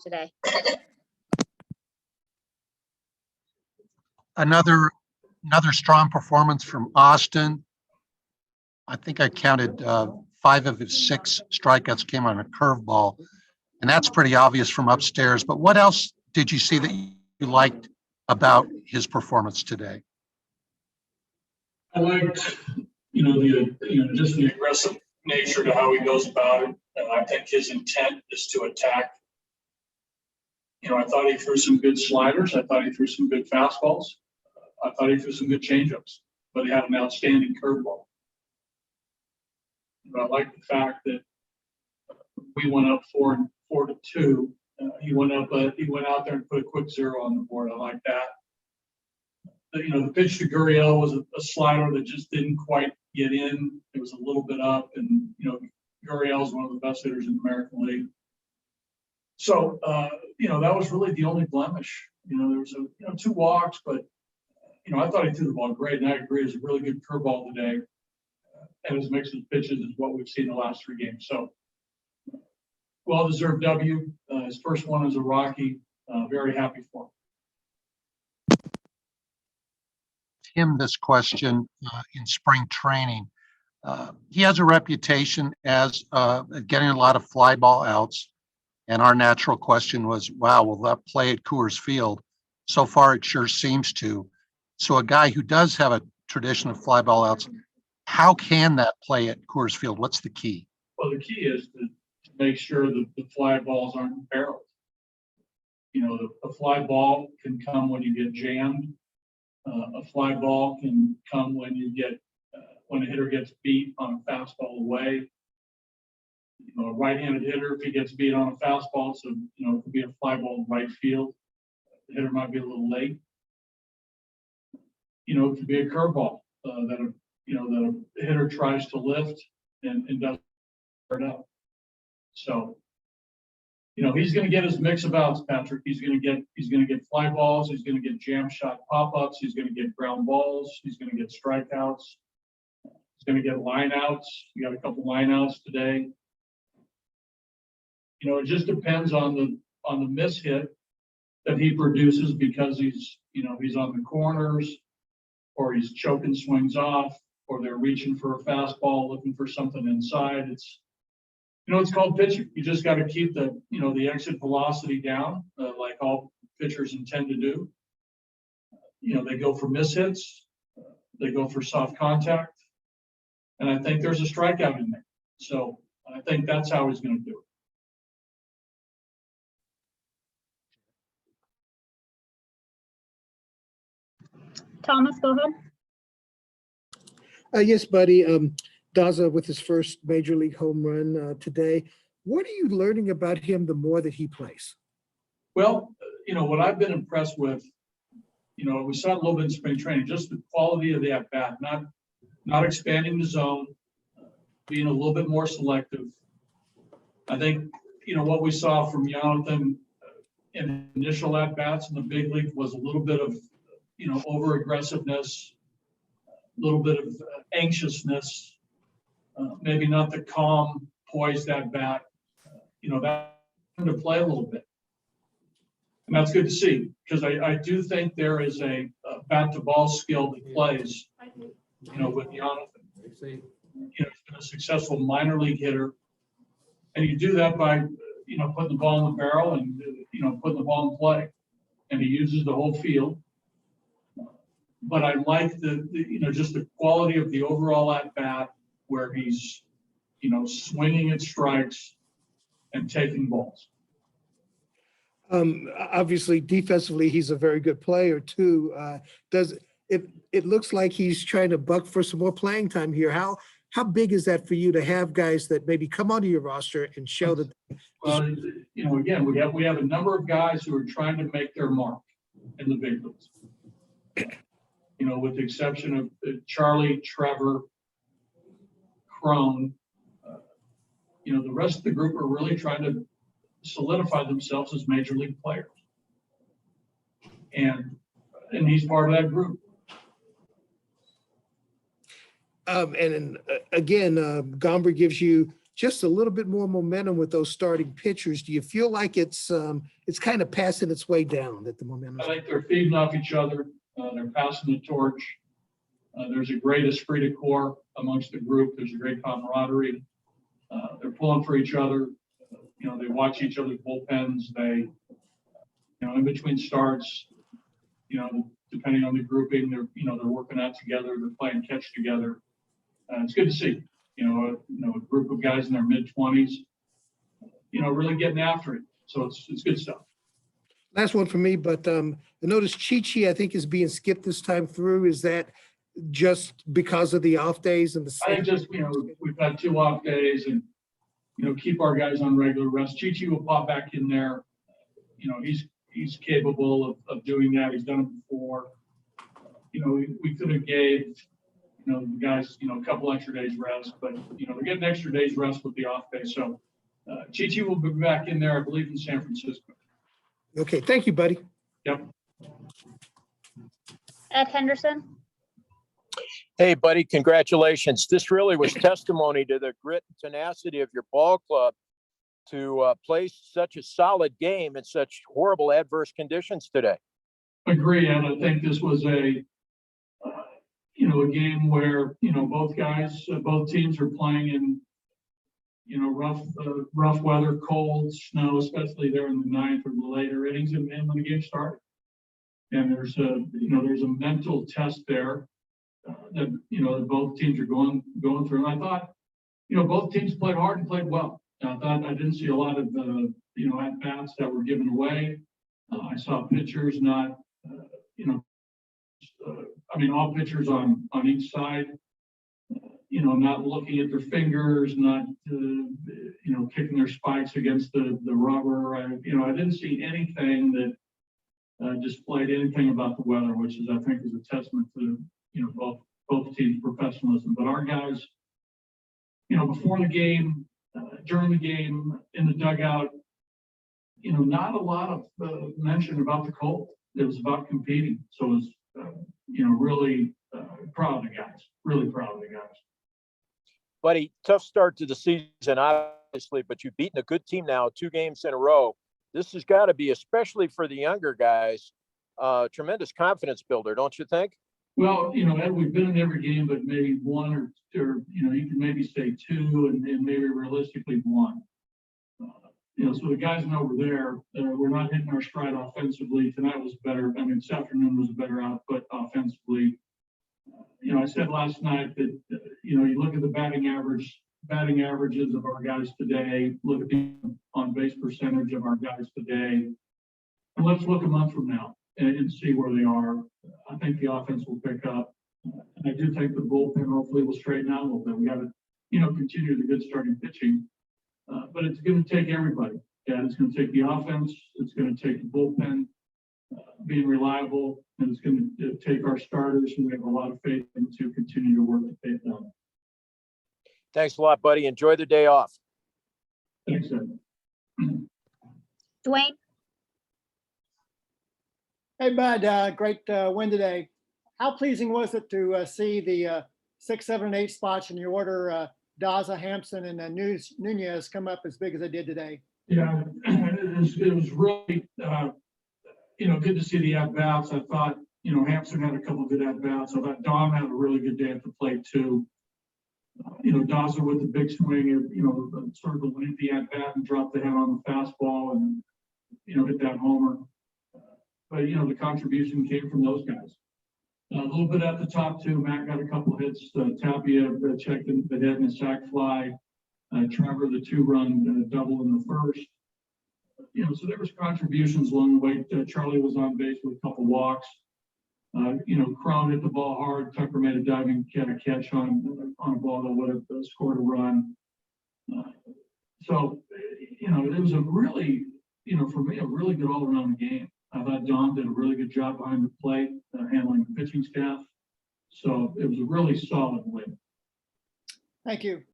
today. Another strong performance from Austin. I think I counted 5 of his 6 strikeouts came on a curveball, and that's pretty obvious from upstairs. But what else did you see that you liked about his performance today? I liked, just the aggressive nature to how he goes about it. And I think his intent is to attack. I thought he threw some good sliders. I thought he threw some good fastballs. I thought he threw some good changeups, but he had an outstanding curveball. I like the fact that we went up 4-2. He went out there and put a quick 0 on the board. I like that. The pitch to Gurriel was a slider that just didn't quite get in. It was a little bit up, and Gurriel is one of the best hitters in the American League. So that was really the only blemish. There was 2 walks, but I thought he threw the ball great, and I agree. It was a really good curveball today, and his mix of pitches is what we've seen the last 3 games. So well-deserved W. His first one as a Rocky. Very happy for him. Him this question in spring training. He has a reputation as getting a lot of fly ball outs, and our natural question was, wow, will that play at Coors Field? So far, it sure seems to. So a guy who does have a tradition of fly ball outs, how can that play at Coors Field? What's the key? Well, the key is to make sure that the fly balls aren't barreled. The fly ball can come when you get jammed. A fly ball can come when you get when a hitter gets beat on a fastball away. A right-handed hitter, if he gets beat on a fastball, so it could be a fly ball in right field. The hitter might be a little late. It could be a curveball that a hitter tries to lift and doesn't turn up. So he's going to get his mix of outs, Patrick. He's going to get fly balls. He's going to get jam shot pop-ups. He's going to get ground balls. He's going to get strikeouts. He's going to get line outs. He got a couple line outs today. It just depends on the miss hit that he produces, because he's on the corners, or he's choking swings off, or they're reaching for a fastball, looking for something inside. It's called pitching. You just got to keep the exit velocity down, like all pitchers intend to do. They go for miss hits, they go for soft contact, and I think there's a strikeout in there. So I think that's how he's going to do it. Thomas, go ahead. Yes, buddy. Daza with his first major league home run today. What are you learning about him the more that he plays? Well, what I've been impressed with, we saw a little bit in spring training, just the quality of the at-bat, not expanding the zone, being a little bit more selective. I think, what we saw from Yonathan in initial at-bats in the big league was a little bit of, over-aggressiveness, a little bit of anxiousness, maybe not the calm, poised at-bat. That to play a little bit. And that's good to see, because I do think there is a bat-to-ball skill that plays, with Yonathan. He's been a successful minor league hitter. And you do that by, putting the ball in the barrel and, putting the ball in play. And he uses the whole field. But I like just the quality of the overall at-bat, where he's, swinging at strikes and taking balls. Obviously, defensively, he's a very good player too. It looks like he's trying to buck for some more playing time here. How big is that for you to have guys that maybe come onto your roster and show that? Well, again, we have a number of guys who are trying to make their mark in the big leagues. With the exception of Charlie, Trevor, Crone, the rest of the group are really trying to solidify themselves as major league players. And he's part of that group. And again, Gomber gives you just a little bit more momentum with those starting pitchers. Do you feel like it's kind of passing its way down, that the momentum? I think they're feeding off each other. They're passing the torch. There's a great esprit de corps amongst the group. There's a great camaraderie. They're pulling for each other. They watch each other's bullpens. They, in between starts, depending on the grouping, they're working out together. They're playing catch together. It's good to see. A group of guys in their mid-20s, really getting after it. So it's good stuff. Last one for me, but I noticed Chi-Chi, I think, is being skipped this time through. Is that just because of the off days and the? I think just, we've had 2 off days and, keep our guys on regular rest. Chi-Chi will pop back in there. He's capable of doing that. He's done it before. We could have gave, the guys, a couple extra days rest, but, they're getting extra days rest with the off day. So Chi-Chi will be back in there, I believe, in San Francisco. Okay, thank you, buddy. Yep. Ed Henderson. Hey, buddy, congratulations. This really was testimony to the grit and tenacity of your ball club to play such a solid game in such horrible adverse conditions today. Agree, and I think this was a game where, both teams are playing in, rough weather, cold, snow, especially there in the 9th or the later innings and when the game started. And there's a mental test there that both teams are going through. And I thought, both teams played hard and played well. I didn't see a lot of at bats that were given away. I saw pitchers not, all pitchers on each side, not looking at their fingers, not, kicking their spikes against the rubber. I didn't see anything that displayed anything about the weather, which is, I think, is a testament to, both teams' professionalism. But our guys, before the game, during the game, in the dugout, not a lot of mention about the cold. It was about competing. So it was, really proud of the guys. Really proud of the guys. Buddy, tough start to the season, obviously, but you've beaten a good team now 2 games in a row. This has got to be, especially for the younger guys, tremendous confidence builder, don't you think? Well, Ed, we've been in every game, but maybe 1 or you can maybe say 2 and maybe realistically 1. So the guys know we're there. We're not hitting our stride offensively. Tonight was better. This afternoon was a better output offensively. I said last night that, you look at the batting averages of our guys today, look at the on-base percentage of our guys today, and let's look a month from now and see where they are. I think the offense will pick up. And I do think the bullpen hopefully will straighten out a little bit. We got to, continue the good starting pitching. But it's going to take everybody. Yeah, it's going to take the offense. It's going to take the bullpen being reliable, and it's going to take our starters, who we have a lot of faith in, to continue to work the faith down. Thanks a lot, buddy. Enjoy the day off. Thanks, Ed. Dwayne. Hey, Bud, great win today. How pleasing was it to see the 6, 7, and 8 spots in your order, Daza, Hampson, and Nunez come up as big as they did today? Yeah, it was really, good to see the at-bats. I thought, Hampson had a couple of good at-bats. I thought Dom had a really good day at the plate, too. Daza with the big swing, sort of a lengthy at-bat and dropped the head on the fastball and, hit that homer. But, the contribution came from those guys. A little bit at the top, too. Matt got a couple of hits. Tapia checked in the head in a sac fly. Trevor, the 2-run double in the first. So there was contributions along the way. Charlie was on base with a couple walks. Crone hit the ball hard. Tucker made a diving catch on a ball that would have scored a run. So, it was a really, for me, a really good all-around game. I thought Don did a really good job behind the plate, handling the pitching staff. So it was a really solid win. Thank you.